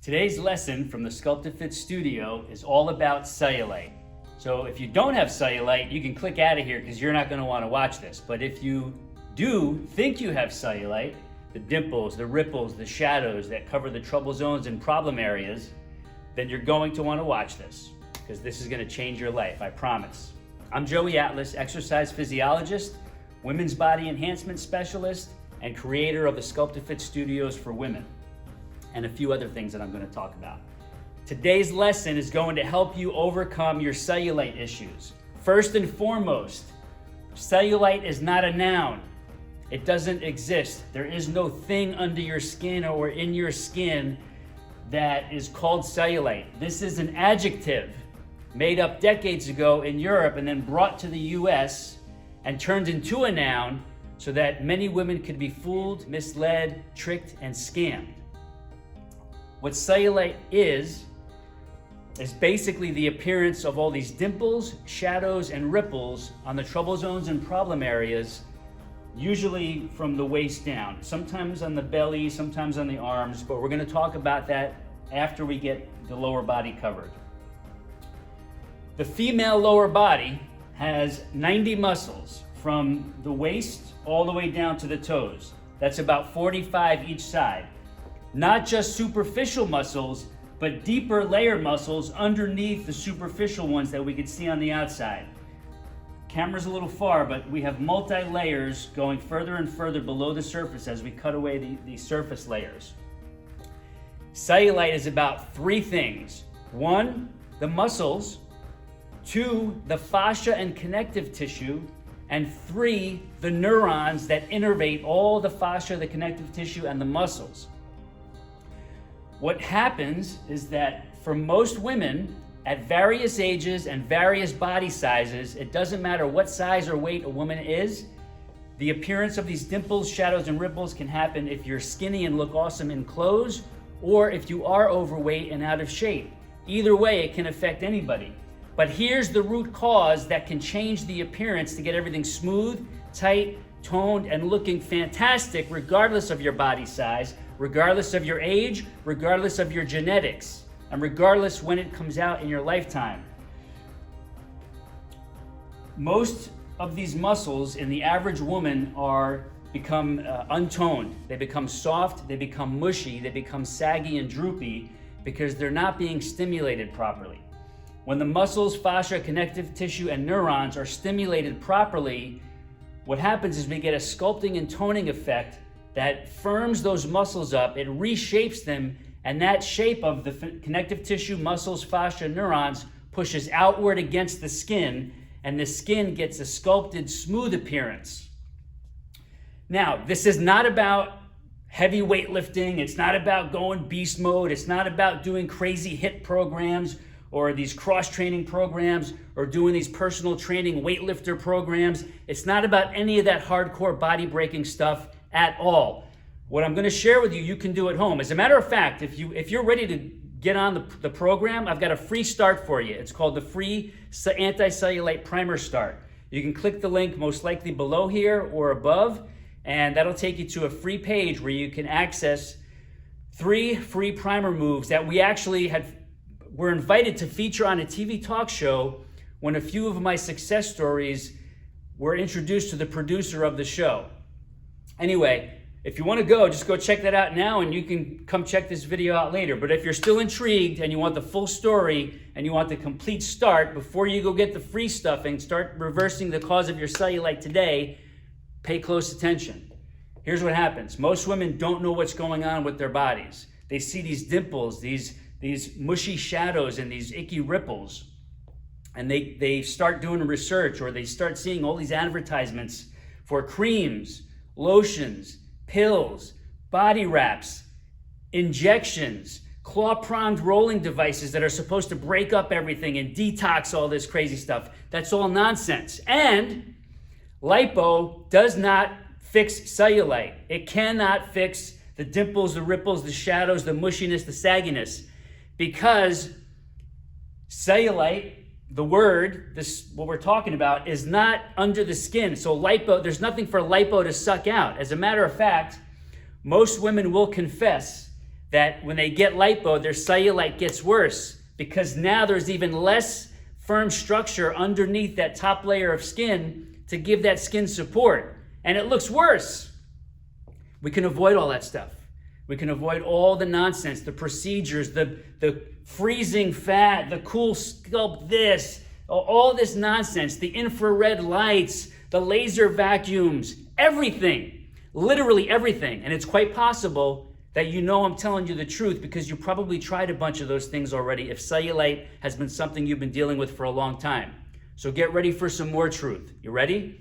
Today's lesson from the Sculpted Fit Studio is all about cellulite. So if you don't have cellulite, you can click out of here because you're not going to want to watch this. But if you do think you have cellulite, the dimples, the ripples, the shadows that cover the trouble zones and problem areas, then you're going to want to watch this because this is going to change your life, I promise. I'm Joey Atlas, exercise physiologist, women's body enhancement specialist, and creator of the Sculpted Fit Studios for women, and a few other things that I'm going to talk about. Today's lesson is going to help you overcome your cellulite issues. First and foremost, cellulite is not a noun. It doesn't exist. There is no thing under your skin or in your skin that is called cellulite. This is an adjective made up decades ago in Europe and then brought to the US and turned into a noun so that many women could be fooled, misled, tricked, and scammed. What cellulite is basically the appearance of all these dimples, shadows, and ripples on the trouble zones and problem areas, usually from the waist down, sometimes on the belly, sometimes on the arms, but we're going to talk about that after we get the lower body covered. The female lower body has 90 muscles from the waist all the way down to the toes. That's about 45 each side. Not just superficial muscles, but deeper layer muscles underneath the superficial ones that we could see on the outside. Camera's a little far, but we have multi-layers going further and further below the surface as we cut away the surface layers. Cellulite is about three things. One, the muscles. Two, the fascia and connective tissue. And three, the neurons that innervate all the fascia, the connective tissue, and the muscles. What happens is that for most women at various ages and various body sizes, it doesn't matter what size or weight a woman is, the appearance of these dimples, shadows, and ripples can happen if you're skinny and look awesome in clothes, or if you are overweight and out of shape. Either way, it can affect anybody. But here's the root cause that can change the appearance to get everything smooth, tight, toned, and looking fantastic regardless of your body size, regardless of your age, regardless of your genetics, and regardless when it comes out in your lifetime. Most of these muscles in the average woman become untoned. They become soft, they become mushy, they become saggy and droopy because they're not being stimulated properly. When the muscles, fascia, connective tissue, and neurons are stimulated properly, what happens is we get a sculpting and toning effect that firms those muscles up, it reshapes them, and that shape of the connective tissue, muscles, fascia, neurons pushes outward against the skin, and the skin gets a sculpted, smooth appearance. Now, this is not about heavy weightlifting, it's not about going beast mode, it's not about doing crazy HIIT programs or these cross-training programs or doing these personal training weightlifter programs. It's not about any of that hardcore body-breaking stuff at all. What I'm going to share with you, you can do at home. As a matter of fact, if you're ready to get on the program, I've got a free start for you. It's called the free AntiCellulite Primer Start. You can click the link most likely below here or above, and that'll take you to a free page where you can access 3 free primer moves that we actually were invited to feature on a TV talk show when a few of my success stories were introduced to the producer of the show. Anyway, if you want to go, just go check that out now, and you can come check this video out later. But if you're still intrigued and you want the full story and you want the complete start before you go get the free stuff and start reversing the cause of your cellulite today, pay close attention. Here's what happens. Most women don't know what's going on with their bodies. They see these dimples, these mushy shadows and these icky ripples, and they start doing research, or they start seeing all these advertisements for creams, lotions, pills, body wraps, injections, claw-pronged rolling devices that are supposed to break up everything and detox all this crazy stuff. That's all nonsense. And Lipo does not fix cellulite. It cannot fix the dimples, the ripples, the shadows, the mushiness, the sagginess, because cellulite, the word, what we're talking about, is not under the skin. So lipo, there's nothing for lipo to suck out. As a matter of fact, most women will confess that when they get lipo, their cellulite gets worse because now there's even less firm structure underneath that top layer of skin to give that skin support. And it looks worse. We can avoid all that stuff. We can avoid all the nonsense, the procedures, the freezing fat, the cool sculpt this, all this nonsense, the infrared lights, the laser vacuums, everything, literally everything. And it's quite possible that you know I'm telling you the truth because you probably tried a bunch of those things already if cellulite has been something you've been dealing with for a long time. So get ready for some more truth. You ready?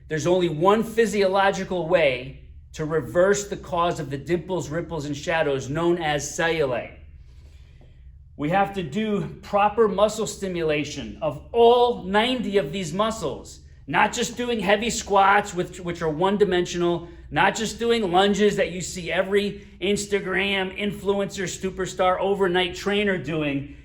There's only one physiological way to reverse the cause of the dimples, ripples, and shadows known as cellulite. We have to do proper muscle stimulation of all 90 of these muscles, not just doing heavy squats, which are one-dimensional, not just doing lunges that you see every Instagram influencer, superstar, overnight trainer doing.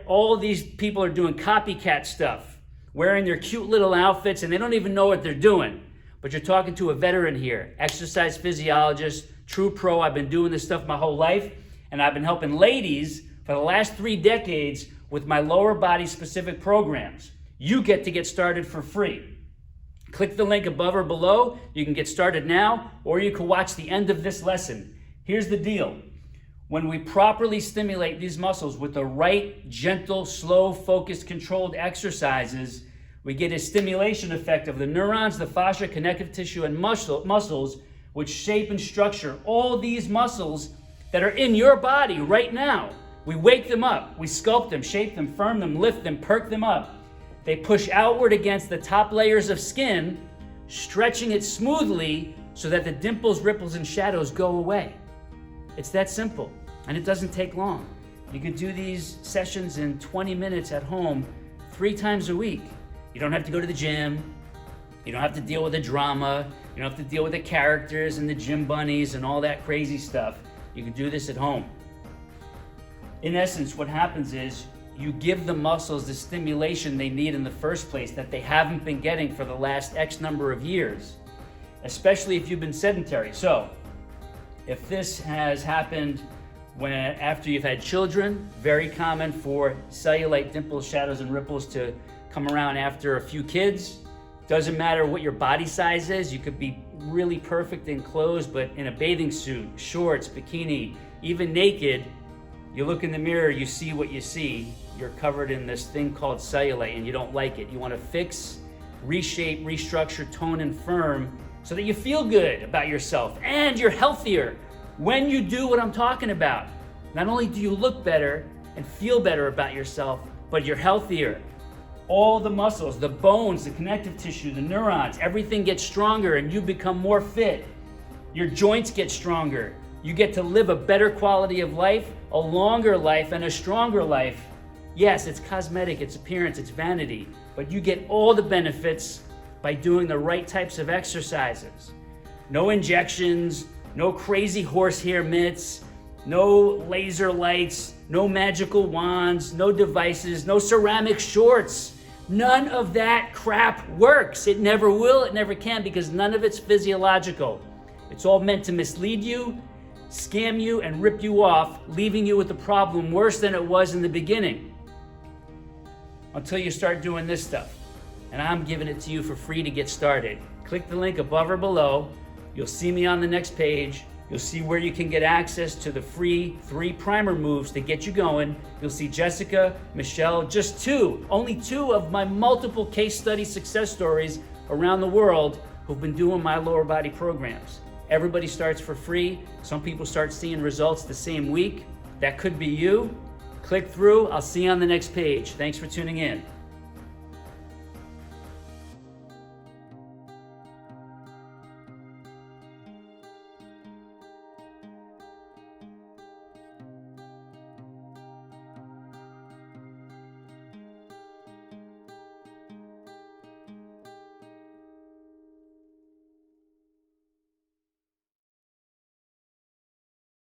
All these people are doing copycat stuff, wearing their cute little outfits, and they don't even know what they're doing. But you're talking to a veteran here, exercise physiologist, true pro. I've been doing this stuff my whole life, and I've been helping ladies for the last 3 decades with my lower body specific programs. You get to get started for free. Click the link above or below. You can get started now, or you can watch the end of this lesson. Here's the deal. When we properly stimulate these muscles with the right, gentle, slow, focused, controlled exercises, we get a stimulation effect of the neurons, the fascia, connective tissue, and muscles, which shape and structure all these muscles that are in your body right now. We wake them up, we sculpt them, shape them, firm them, lift them, perk them up. They push outward against the top layers of skin, stretching it smoothly so that the dimples, ripples, and shadows go away. It's that simple, and it doesn't take long. You can do these sessions in 20 minutes at home 3 times a week. You don't have to go to the gym. You don't have to deal with the drama. You don't have to deal with the characters and the gym bunnies and all that crazy stuff. You can do this at home. In essence, what happens is you give the muscles the stimulation they need in the first place that they haven't been getting for the last X number of years, especially if you've been sedentary. So, if this has happened after you've had children, very common for cellulite, dimples, shadows, and ripples to come around after a few kids. Doesn't matter what your body size is. You could be really perfect in clothes, but in a bathing suit, shorts, bikini, even naked, you look in the mirror, you see what you see. You're covered in this thing called cellulite and you don't like it. You want to fix, reshape, restructure, tone, and firm so that you feel good about yourself and you're healthier when you do what I'm talking about. Not only do you look better and feel better about yourself, but you're healthier. All the muscles, the bones, the connective tissue, the neurons, everything gets stronger and you become more fit. Your joints get stronger. You get to live a better quality of life, a longer life, and a stronger life. Yes, it's cosmetic, it's appearance, it's vanity, but you get all the benefits by doing the right types of exercises. No injections, no crazy horsehair mitts, no laser lights, no magical wands, no devices, no ceramic shorts. None of that crap works. It never will, it never can, because none of it's physiological. It's all meant to mislead you, scam you, and rip you off, leaving you with the problem worse than it was in the beginning. Until you start doing this stuff. And I'm giving it to you for free to get started. Click the link above or below. You'll see me on the next page. You'll see where you can get access to the free 3 primer moves to get you going. You'll see Jessica, Michelle, just 2, only 2 of my multiple case study success stories around the world who've been doing my lower body programs. Everybody starts for free. Some people start seeing results the same week. That could be you. Click through. I'll see you on the next page. Thanks for tuning in.